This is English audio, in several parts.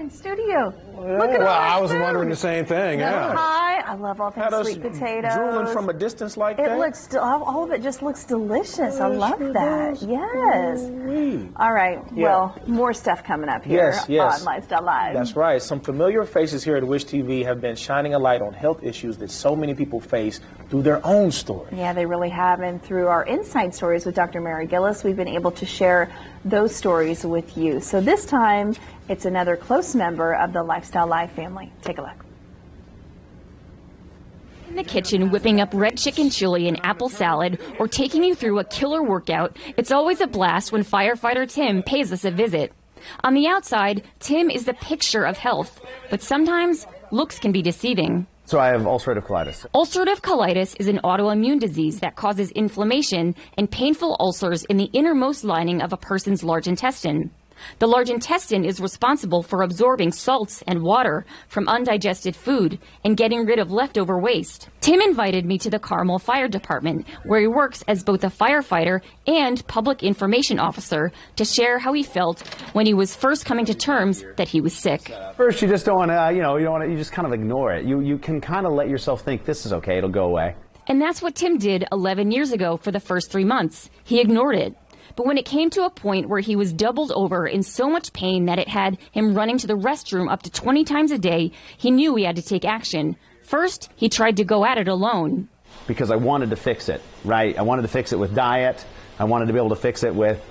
in studio. Yeah. Look at well, all I that was food. wondering the same thing. Yeah. Hi, I love all things Had us sweet potatoes. drooling from a distance like that. It looks, all of it just looks delicious. I love that. Yes. Ooh-wee. All right. Yeah. Well, more stuff coming up here Yes. on Life.Style.Live. That's right. Some familiar faces here at Wish TV have been shining a light on health issues that so many people face through their own story. Yeah, they really have. And through our Inside Stories with Dr. Mary Gillis, we've been able to share those stories with you. So this time, it's another close member of the Life.Style.Live family. Take a look. In the kitchen, whipping up red chicken chili and apple salad, or taking you through a killer workout, it's always a blast when Firefighter Tim pays us a visit. On the outside, Tim is the picture of health, but sometimes looks can be deceiving. So I have ulcerative colitis. Ulcerative colitis is an autoimmune disease that causes inflammation and painful ulcers in the innermost lining of a person's large intestine. The large intestine is responsible for absorbing salts and water from undigested food and getting rid of leftover waste. Tim invited me to the Carmel Fire Department, where he works as both a firefighter and public information officer, to share how he felt when he was first coming to terms that he was sick. First, you just don't want to, you just kind of ignore it. You can kind of let yourself think this is okay, it'll go away. And that's what Tim did 11 years ago for the first 3 months. He ignored it. But when it came to a point where he was doubled over in so much pain that it had him running to the restroom up to 20 times a day, he knew he had to take action. First, he tried to go at it alone. Because I wanted to fix it, right? I wanted to fix it with diet. I wanted to be able to fix it with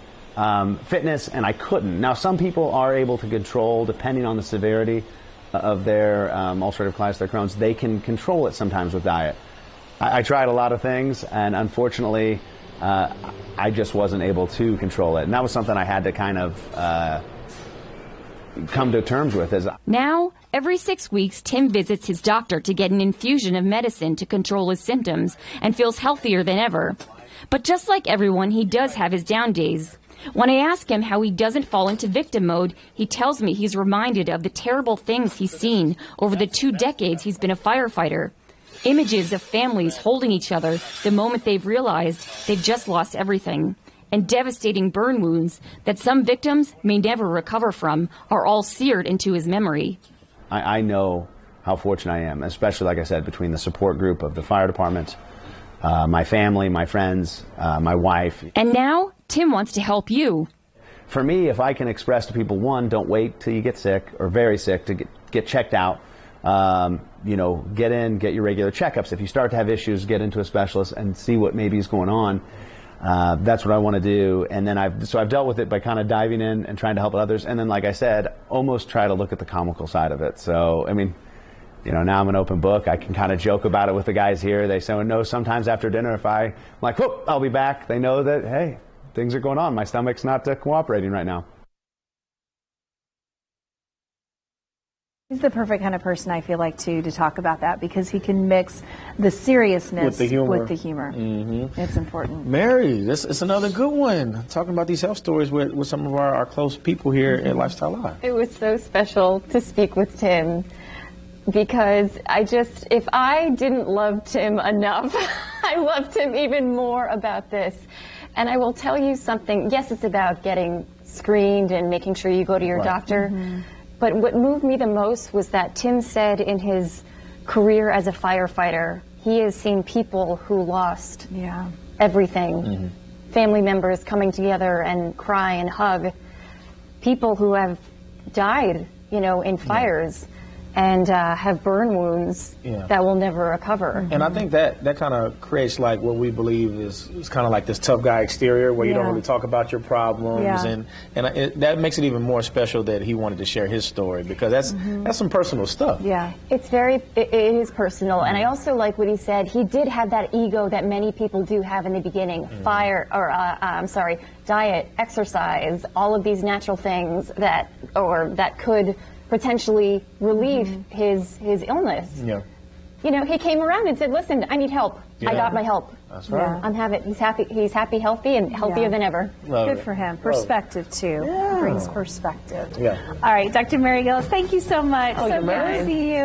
fitness, and I couldn't. Now, some people are able to control, depending on the severity of their ulcerative colitis, their Crohn's, they can control it sometimes with diet. I tried a lot of things, and unfortunately, I just wasn't able to control it. And that was something I had to kind of come to terms with. Now, every 6 weeks, Tim visits his doctor to get an infusion of medicine to control his symptoms and feels healthier than ever. But just like everyone, he does have his down days. When I ask him how he doesn't fall into victim mode, he tells me he's reminded of the terrible things he's seen over the 2 decades he's been a firefighter. Images of families holding each other the moment they've realized they've just lost everything. And devastating burn wounds that some victims may never recover from are all seared into his memory. I know how fortunate I am, especially, like I said, between the support group of the fire department, my family, my friends, my wife. And now, Tim wants to help you. For me, if I can express to people, one, don't wait till you get sick or very sick to get checked out. Get in, get your regular checkups. If you start to have issues, get into a specialist and see what maybe is going on. That's what I want to do. And then I've dealt with it by kind of diving in and trying to help others. And then, like I said, almost try to look at the comical side of it. So, I mean, now I'm an open book. I can kind of joke about it with the guys here. They say, no, sometimes after dinner, if I'm like, whoop, I'll be back. They know that, hey, things are going on. My stomach's not cooperating right now. He's the perfect kind of person, I feel like, to talk about that, because he can mix the seriousness with the humor. Mm-hmm. It's important. Mary, it's another good one. Talking about these health stories with some of our close people here at Life.Style.Live. It was so special to speak with Tim, because if I didn't love Tim enough, I loved him even more about this. And I will tell you something. Yes, it's about getting screened and making sure you go to your doctor. Mm-hmm. But what moved me the most was that Tim said in his career as a firefighter, he has seen people who lost everything. Mm-hmm. Family members coming together and cry and hug. People who have died, in fires and have burn wounds that will never recover. And I think that kind of creates like what we believe is kind of like this tough guy exterior where you don't really talk about your problems, and that makes it even more special that he wanted to share his story, because that's some personal stuff. Yeah, it is personal, and I also like what he said. He did have that ego that many people do have in the beginning. Diet, exercise, all of these natural things that could potentially relieve his illness. Yeah. He came around and said, listen, I need help. Yeah. I got my help. That's right. Yeah. He's happy, healthy, and healthier than ever. Good for him. Perspective, too. Yeah. Brings perspective. Yeah. All right, Dr. Mary Gillis, thank you so much. So good to see you.